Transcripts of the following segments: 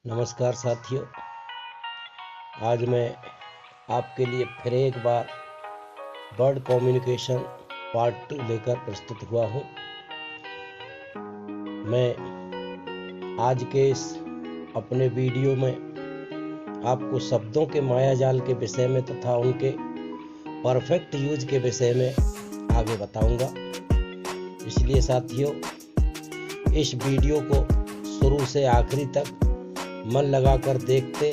नमस्कार साथियों, आज मैं आपके लिए फिर एक बार वर्ड कम्युनिकेशन पार्ट 2 लेकर प्रस्तुत हुआ हूँ। मैं आज के इस अपने वीडियो में आपको शब्दों के मायाजाल के विषय में तथा उनके परफेक्ट यूज के विषय में आगे बताऊंगा। इसलिए साथियों, इस वीडियो को शुरू से आखिरी तक मन लगाकर देखते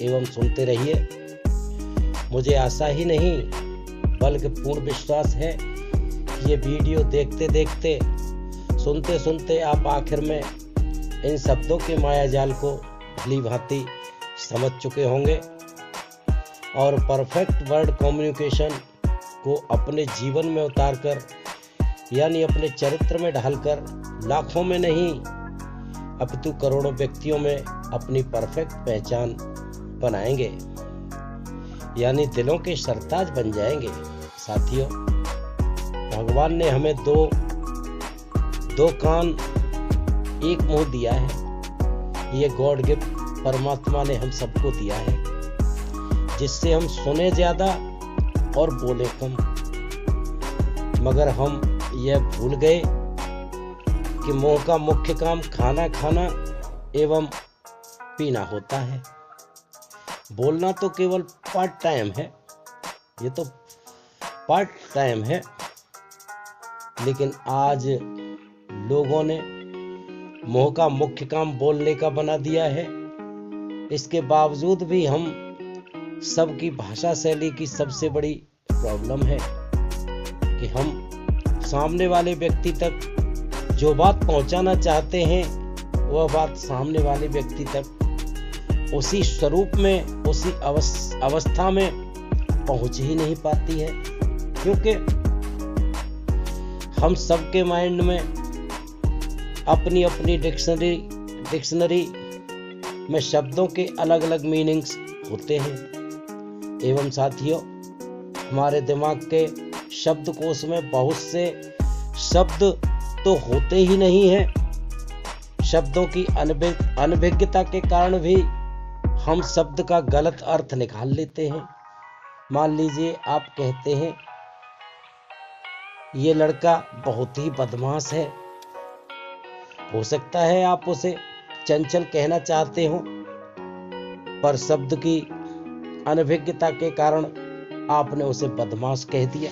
एवं सुनते रहिए। मुझे आशा ही नहीं बल्कि पूर्ण विश्वास है कि ये वीडियो देखते देखते सुनते सुनते आप आखिर में इन शब्दों के मायाजाल को भली भांति समझ चुके होंगे और परफेक्ट वर्ड कम्युनिकेशन को अपने जीवन में उतारकर यानी अपने चरित्र में ढालकर लाखों में नहीं अपितु करोड़ों व्यक्तियों में अपनी परफेक्ट पहचान बनाएंगे, यानी दिलों के सरताज बन जाएंगे। साथियों, भगवान ने हमें दो कान एक मुंह दिया है। ये गॉड गिफ्ट परमात्मा ने हम सबको दिया है, जिससे हम सुने ज्यादा और बोले कम। मगर हम यह भूल गए कि मुंह का मुख्य काम खाना खाना एवं पीना होता है। बोलना तो केवल पार्ट टाइम है, ये तो पार्ट टाइम है। लेकिन आज लोगों ने मुंह का मुख्य काम बोलने का बना दिया है। इसके बावजूद भी हम सबकी भाषा शैली की सबसे बड़ी प्रॉब्लम है कि हम सामने वाले व्यक्ति तक जो बात पहुंचाना चाहते हैं वह बात सामने वाले व्यक्ति तक उसी स्वरूप में, उसी अवस्था में पहुंच ही नहीं पाती है, क्योंकि हम सबके माइंड में अपनी अपनी डिक्शनरी में शब्दों के अलग अलग मीनिंग्स होते हैं। एवं साथियों, हमारे दिमाग के शब्दकोश में बहुत से शब्द तो होते ही नहीं हैं। शब्दों की अनभिज्ञता के कारण भी हम शब्द का गलत अर्थ निकाल लेते हैं। मान लीजिए आप कहते हैं ये लड़का बहुत ही बदमाश है। हो सकता है आप उसे चंचल कहना चाहते हो, पर शब्द की अनभिज्ञता के कारण आपने उसे बदमाश कह दिया।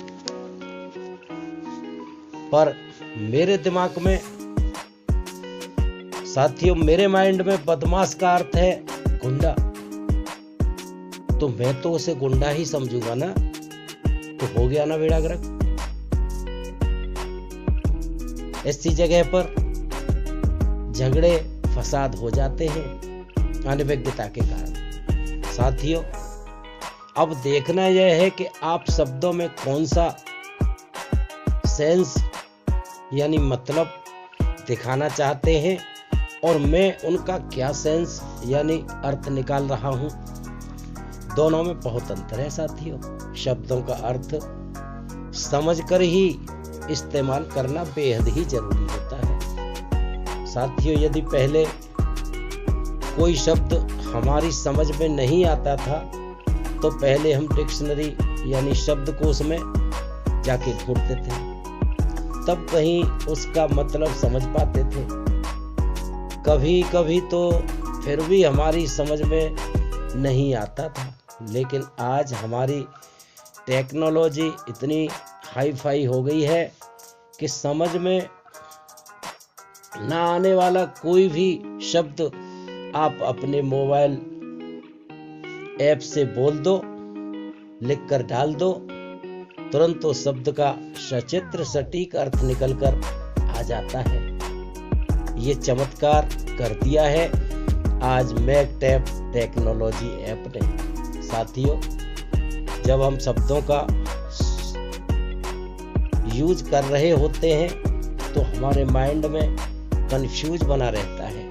पर मेरे दिमाग में साथियों, मेरे माइंड में बदमाश का अर्थ है गुंडा, तो मैं तो उसे गुंडा ही समझूंगा ना। तो हो गया ना बेड़ा गर्क। ऐसी जगह पर झगड़े फसाद हो जाते हैं अनभिज्ञता के कारण। साथियों, अब देखना यह है कि आप शब्दों में कौन सा सेंस यानी मतलब दिखाना चाहते हैं और मैं उनका क्या सेंस यानी अर्थ निकाल रहा हूं। दोनों में बहुत अंतर है साथियों। शब्दों का अर्थ समझकर ही इस्तेमाल करना बेहद ही जरूरी होता है। साथियों, यदि पहले कोई शब्द हमारी समझ में नहीं आता था तो पहले हम डिक्शनरी यानी शब्दकोश में जाके ढूंढते थे, तब कहीं उसका मतलब समझ पाते थे। कभी कभी तो फिर भी हमारी समझ में नहीं आता था। लेकिन आज हमारी टेक्नोलॉजी इतनी हाई फाई हो गई है कि समझ में ना आने वाला कोई भी शब्द आप अपने मोबाइल ऐप से बोल दो, लिख कर डाल दो, तुरंत उस शब्द का सचित्र सटीक अर्थ निकलकर आ जाता है। ये चमत्कार कर दिया है आज मैकटैप टेक्नोलॉजी ऐप ने। साथियों, जब हम शब्दों का यूज कर रहे होते हैं तो हमारे माइंड में कंफ्यूज बना रहता है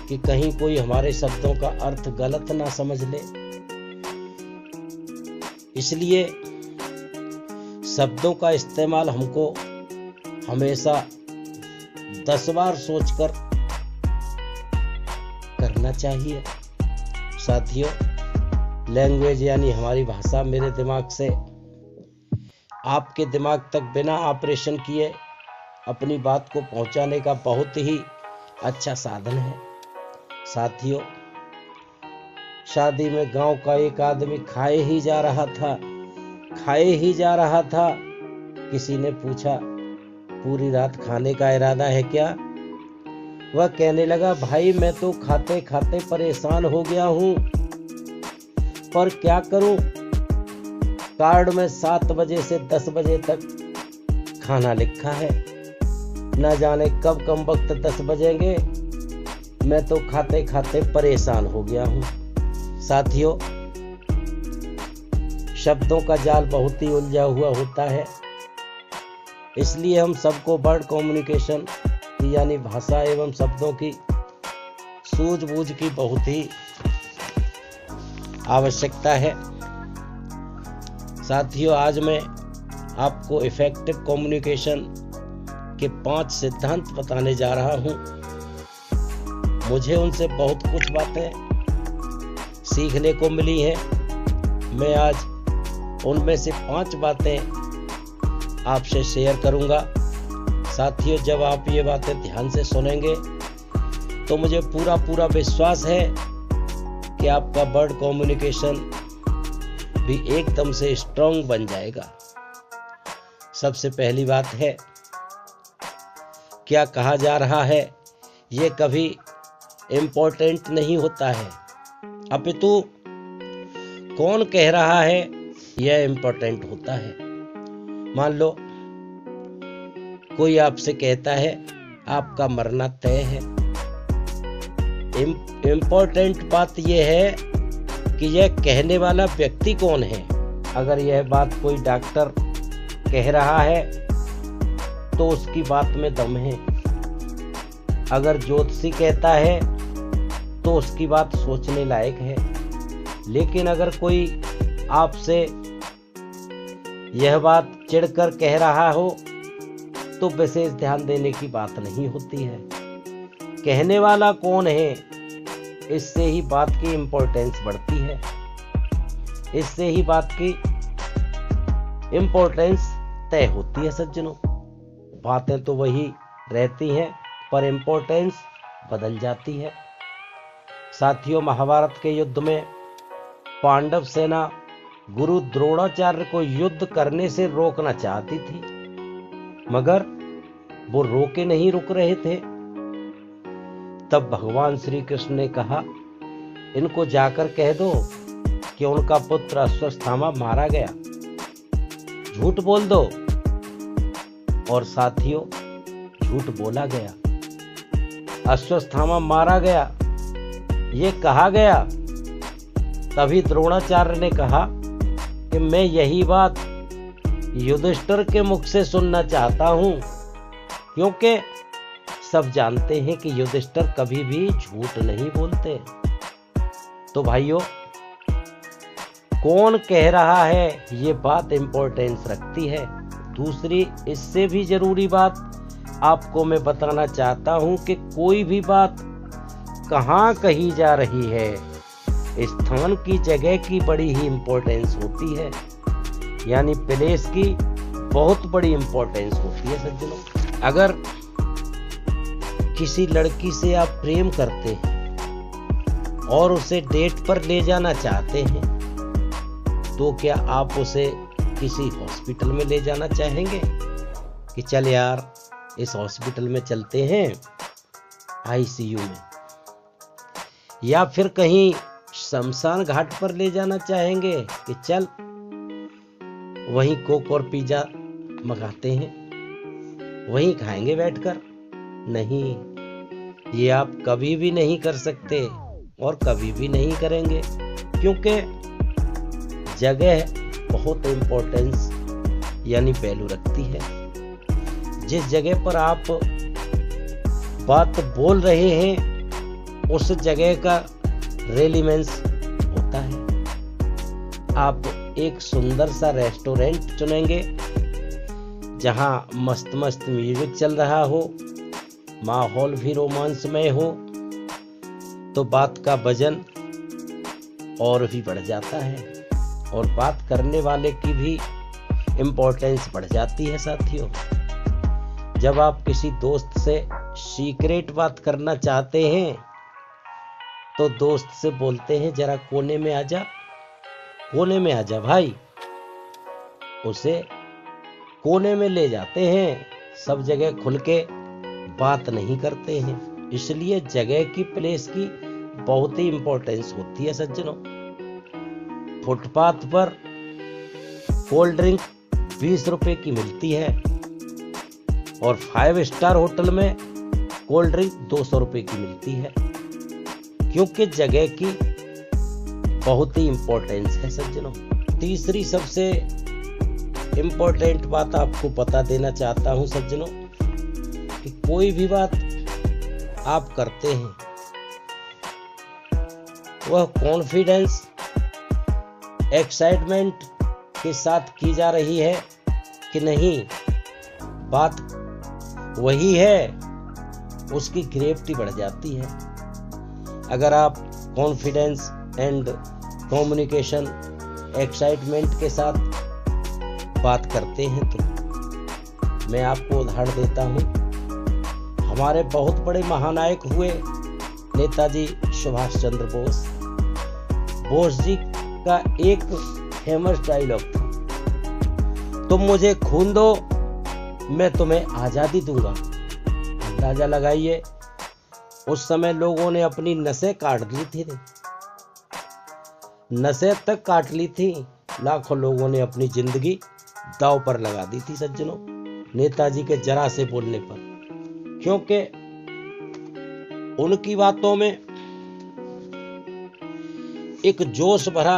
कि कहीं कोई हमारे शब्दों का अर्थ गलत ना समझ ले। इसलिए शब्दों का इस्तेमाल हमको हमेशा 10 बार सोचकर करना करना चाहिए। साथियों, लैंग्वेज यानी हमारी भाषा मेरे दिमाग से आपके दिमाग तक बिना ऑपरेशन किए अपनी बात को पहुंचाने का बहुत ही अच्छा साधन है। साथियों, शादी में गांव का एक आदमी खाए ही जा रहा था। किसी ने पूछा, पूरी रात खाने का इरादा है क्या? वह कहने लगा, भाई मैं तो खाते खाते परेशान हो गया हूं, पर क्या करूं, कार्ड में 7 बजे से 10 बजे तक खाना लिखा है, न जाने कब कम वक्त 10 बजेंगे, मैं तो खाते खाते परेशान हो गया हूं। साथियों, शब्दों का जाल बहुत ही उलझा हुआ होता है, इसलिए हम सबको वर्ड कम्युनिकेशन यानी भाषा एवं शब्दों की सूझबूझ की बहुत ही आवश्यकता है। साथियों, आज मैं आपको इफेक्टिव कम्युनिकेशन के 5 सिद्धांत बताने जा रहा हूं। मुझे उनसे बहुत कुछ बातें सीखने को मिली हैं। मैं आज उनमें से 5 बातें आपसे शेयर करूंगा। साथियों, जब आप ये बातें ध्यान से सुनेंगे तो मुझे पूरा विश्वास है कि आपका वर्ड कम्युनिकेशन भी एकदम से स्ट्रांग बन जाएगा। सबसे पहली बात है, क्या कहा जा रहा है ये कभी इम्पोर्टेंट नहीं होता है, अपितु कौन कह रहा है यह इम्पोर्टेंट होता है। मान लो कोई आपसे कहता है आपका मरना तय है। इम्पोर्टेंट बात यह है कि यह कहने वाला व्यक्ति कौन है। अगर यह बात कोई डॉक्टर कह रहा है तो उसकी बात में दम है। अगर ज्योतिषी कहता है तो उसकी बात सोचने लायक है। लेकिन अगर कोई आपसे यह बात चिढ़कर कह रहा हो तो विशेष ध्यान देने की बात नहीं होती है। कहने वाला कौन है, इससे ही बात की इम्पोर्टेंस बढ़ती है, इससे ही बात की इम्पोर्टेंस तय होती है। सज्जनों, बातें तो वही रहती हैं पर इम्पोर्टेंस बदल जाती है। साथियों, महाभारत के युद्ध में पांडव सेना गुरु द्रोणाचार्य को युद्ध करने से रोकना चाहती थी, मगर वो रोके नहीं रुक रहे थे। तब भगवान श्री कृष्ण ने कहा, इनको जाकर कह दो कि उनका पुत्र अश्वत्थामा मारा गया, झूठ बोल दो। और साथियों, झूठ बोला गया, अश्वत्थामा मारा गया, ये कहा गया। तभी द्रोणाचार्य ने कहा कि मैं यही बात युधिष्ठिर के मुख से सुनना चाहता हूं, क्योंकि सब जानते हैं कि युधिष्ठिर कभी भी झूठ नहीं बोलते। तो भाइयों, कौन कह रहा है ये बात इंपॉर्टेंस रखती है। दूसरी इससे भी जरूरी बात आपको मैं बताना चाहता हूं कि कोई भी बात कहाँ कही जा रही है, स्थान की, जगह की बड़ी ही इंपॉर्टेंस होती है, यानी प्लेस की बहुत बड़ी इंपॉर्टेंस होती है। सज्जनों, अगर किसी लड़की से आप प्रेम करते हैं और उसे डेट पर ले जाना चाहते हैं, तो क्या आप उसे किसी हॉस्पिटल में ले जाना चाहेंगे कि चल यार इस हॉस्पिटल में चलते हैं आईसीयू में, या फिर कहीं शमशान घाट पर ले जाना चाहेंगे कि चल वहीं कोक और पिज्जा मंगाते हैं, वहीं खाएंगे बैठकर। नहीं, ये आप कभी भी नहीं कर सकते और कभी भी नहीं करेंगे, क्योंकि जगह बहुत इंपॉर्टेंस यानी वैल्यू रखती है। जिस जगह पर आप बात बोल रहे हैं उस जगह का रेलिवेंस होता है। आप एक सुंदर सा रेस्टोरेंट चुनेंगे जहां मस्त मस्त म्यूजिक चल रहा हो, माहौल भी रोमांसमय हो, तो बात का वजन और भी बढ़ जाता है और बात करने वाले की भी इम्पोर्टेंस बढ़ जाती है साथियों। जब आप किसी दोस्त से सीक्रेट बात करना चाहते हैं तो दोस्त से बोलते हैं जरा कोने में आ जा भाई। उसे कोने में ले जाते हैं, सब जगह खुल के बात नहीं करते हैं। इसलिए जगह की, प्लेस की बहुत ही इंपॉर्टेंस होती है सज्जनों। फुटपाथ पर कोल्ड ड्रिंक 20 रुपए की मिलती है और 5 स्टार होटल में कोल्ड ड्रिंक 200 रुपए की मिलती है, क्योंकि जगह की बहुत ही इंपॉर्टेंस है सज्जनों। तीसरी सबसे इंपॉर्टेंट बात आपको बता देना चाहता हूं सज्जनों कि कोई भी बात आप करते हैं वह कॉन्फिडेंस, एक्साइटमेंट के साथ की जा रही है कि नहीं, बात वही है, उसकी ग्रेविटी बढ़ जाती है। अगर आप कॉन्फिडेंस एंड कम्युनिकेशन, एक्साइटमेंट के साथ बात करते हैं तो मैं आपको उदाहरण देता हूं। हमारे बहुत बड़े महानायक हुए नेताजी सुभाष चंद्र बोस। बोस जी का एक फेमस डायलॉग था, तुम मुझे खून दो मैं तुम्हें आजादी दूंगा। अंदाजा लगाइए उस समय लोगों ने अपनी नसें काट ली थी, नसें तक काट ली थी। लाखों लोगों ने अपनी जिंदगी दांव पर लगा दी थी सज्जनों, नेताजी के जरा से बोलने पर, क्योंकि उनकी बातों में एक जोश भरा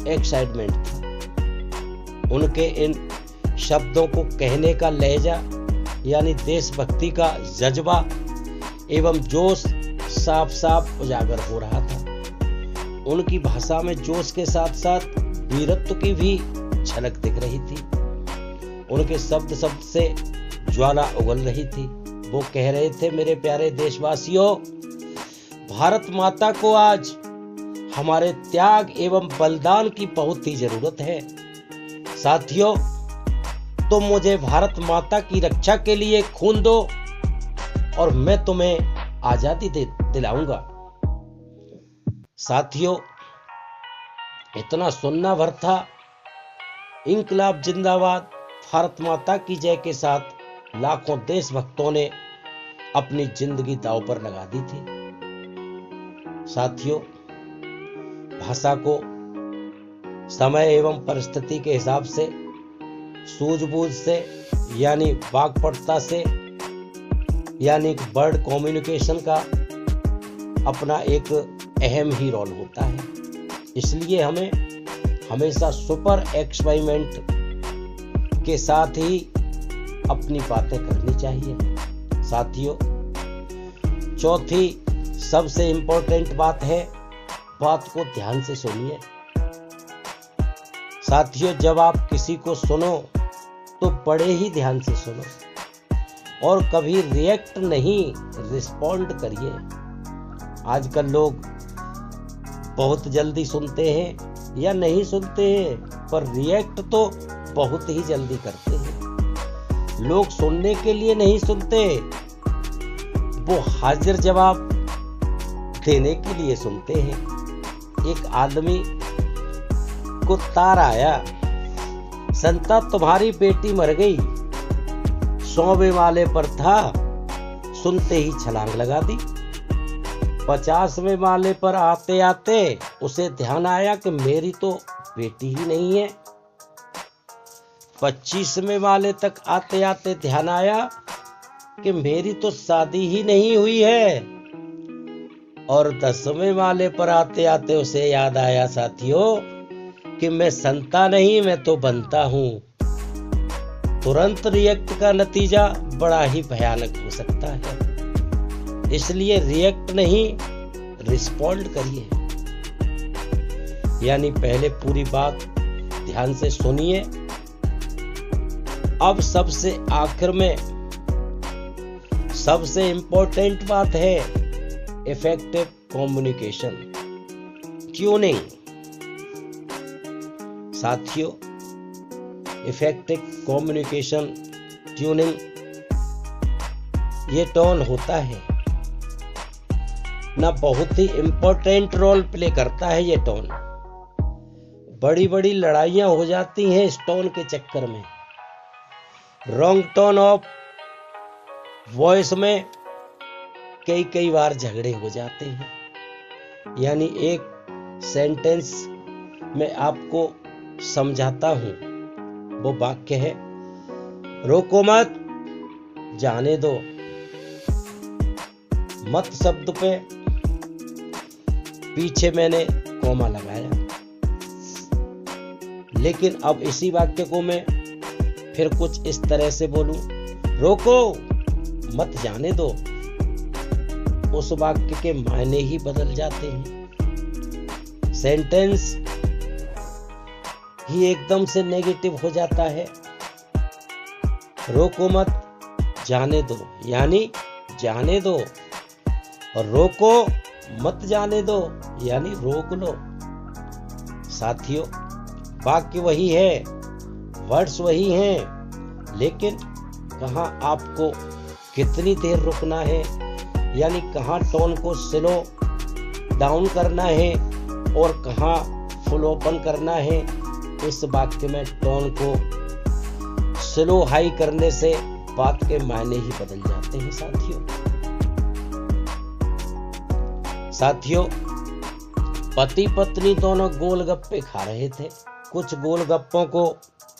एक्साइटमेंट था। उनके इन शब्दों को कहने का लहजा यानी देशभक्ति का जज्बा एवं जोश साफ साफ उजागर हो रहा था। उनकी भाषा में जोश के साथ साथ वीरत्व की भी झलक दिख रही थी। उनके शब्द से ज्वाला उगल रही थी। वो कह रहे थे, मेरे प्यारे देशवासियों, भारत माता को आज हमारे त्याग एवं बलिदान की बहुत ही जरूरत है। साथियों, तुम मुझे भारत माता की रक्षा के लिए खून दो और मैं तुम्हें आजादी दिलाऊंगा। साथियों, इतना सुनना भर था। इंकलाब जिंदाबाद, भारत माता की जय के साथ लाखों देशभक्तों ने अपनी जिंदगी दांव पर लगा दी थी। साथियों, भाषा को समय एवं परिस्थिति के हिसाब से, सूझबूझ से यानी वाक्पटुता से, यानी वर्ड कम्युनिकेशन का अपना एक अहम ही रोल होता है। इसलिए हमें हमेशा सुपर एक्सपेरिमेंट के साथ ही अपनी बातें करनी चाहिए। साथियों, चौथी सबसे इंपॉर्टेंट बात है, बात को ध्यान से सुनिए। साथियों, जब आप किसी को सुनो तो बड़े ही ध्यान से सुनो और कभी रिएक्ट नहीं, रिस्पॉन्ड करिए। आजकल लोग बहुत जल्दी सुनते हैं या नहीं सुनते हैं, पर रिएक्ट तो बहुत ही जल्दी करते हैं। लोग सुनने के लिए नहीं सुनते, वो हाजिर जवाब देने के लिए सुनते हैं। एक आदमी को तार आया, संता तुम्हारी बेटी मर गई, 100वें माले पर था, सुनते ही छलांग लगा दी। 50वें माले पर आते आते उसे ध्यान आया कि मेरी तो बेटी ही नहीं है। 25वें माले तक आते आते ध्यान आया कि मेरी तो शादी ही नहीं हुई है। और 10वें माले पर आते आते उसे याद आया, साथियों, कि मैं संता नहीं, मैं तो बनता हूं। तुरंत रिएक्ट का नतीजा बड़ा ही भयानक हो सकता है। इसलिए रिएक्ट नहीं, रिस्पॉन्ड करिए। यानी पहले पूरी बात ध्यान से सुनिए। अब सबसे आखिर में सबसे इंपॉर्टेंट बात है, इफेक्टिव कम्युनिकेशन ट्यूनिंग। साथियों, इफेक्टिव कम्युनिकेशन ट्यूनिंग ये टोन होता है ना, बहुत ही इंपॉर्टेंट रोल प्ले करता है ये टोन। बड़ी बड़ी लड़ाइयां हो जाती हैं इस टोन के चक्कर में। रॉन्ग टोन ऑफ वॉइस में कई बार झगड़े हो जाते हैं। यानी एक सेंटेंस में आपको समझाता हूं, वो वाक्य है रोको मत जाने दो। मत शब्द पे पीछे मैंने कॉमा लगाया, लेकिन अब इसी वाक्य को मैं फिर कुछ इस तरह से बोलूं, रोको मत जाने दो, उस वाक्य के मायने ही बदल जाते हैं। सेंटेंस ही एकदम से नेगेटिव हो जाता है। रोको मत जाने दो यानी जाने दो, और रोको मत जाने दो यानी रोक लो। साथियों, वाक्य वही है, वर्ड्स वही हैं, लेकिन कहाँ आपको कितनी देर रुकना है, यानी कहाँ टोन को स्लो डाउन करना है और कहाँ फुल ओपन करना है। इस वाक्य में टोन को स्लो हाई करने से बात के मायने ही बदल जाते हैं। साथियों, पति पत्नी दोनों गोलगप्पे खा रहे थे। कुछ गोलगप्पों को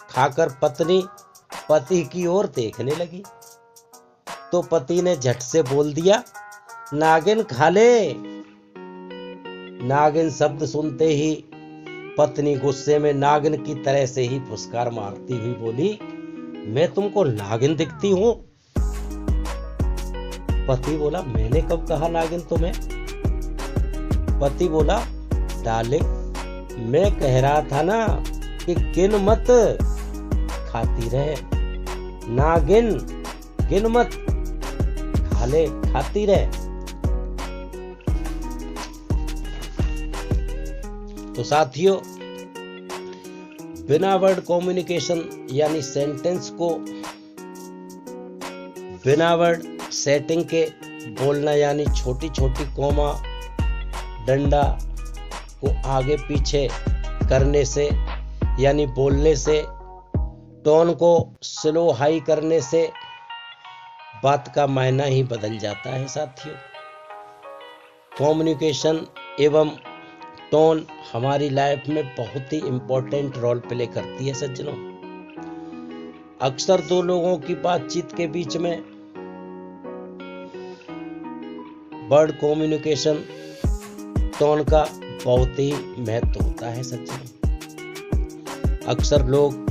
खाकर पत्नी पति की ओर देखने लगी, तो पति ने झट से बोल दिया, नागिन खा ले। नागिन शब्द सुनते ही पत्नी गुस्से में नागिन की तरह से ही फुसकार मारती हुई बोली, मैं तुमको नागिन दिखती हूं? पति बोला, मैंने कब कहा नागिन तुम्हें? पति बोला, डार्लिंग मैं कह रहा था ना कि गिन मत खाती रहे, नागिन गिन मत, खा ले खाती रहे। तो साथियों, बिना वर्ड कम्युनिकेशन यानी सेंटेंस को बिना वर्ड सेटिंग के बोलना, यानी छोटी छोटी कोमा डंडा को आगे पीछे करने से, यानी बोलने से, टोन को स्लो हाई करने से बात का मायना ही बदल जाता है। साथियों, कम्युनिकेशन एवं टोन हमारी लाइफ में बहुत ही इंपॉर्टेंट रोल प्ले करती है। सज्जनों, अक्सर दो लोगों की बातचीत के बीच में वर्ड कम्युनिकेशन टोन का बहुत ही महत्व होता है। सज्जनों, अक्सर लोग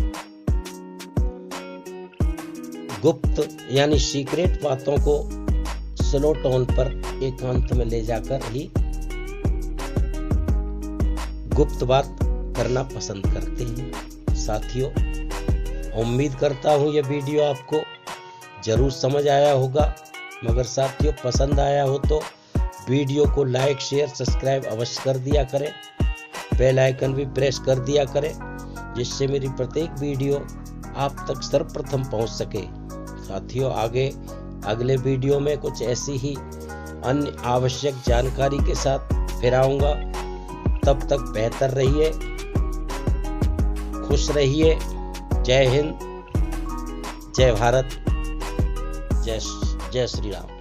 गुप्त यानी सीक्रेट बातों को स्लो टोन पर एकांत में ले जाकर ही गुप्त बात करना पसंद करते हैं। साथियों, उम्मीद करता हूं ये वीडियो आपको जरूर समझ आया होगा, मगर साथियों पसंद आया हो तो वीडियो को लाइक शेयर सब्सक्राइब अवश्य कर दिया करें, बेल आइकन भी प्रेस कर दिया करें, जिससे मेरी प्रत्येक वीडियो आप तक सर्वप्रथम पहुंच सके। साथियों, आगे अगले वीडियो में कुछ ऐसी ही अन्य आवश्यक जानकारी के साथ फिर आऊंगा। तब तक बेहतर रहिए, खुश रहिए। जय हिंद, जय भारत, जय श्री राम।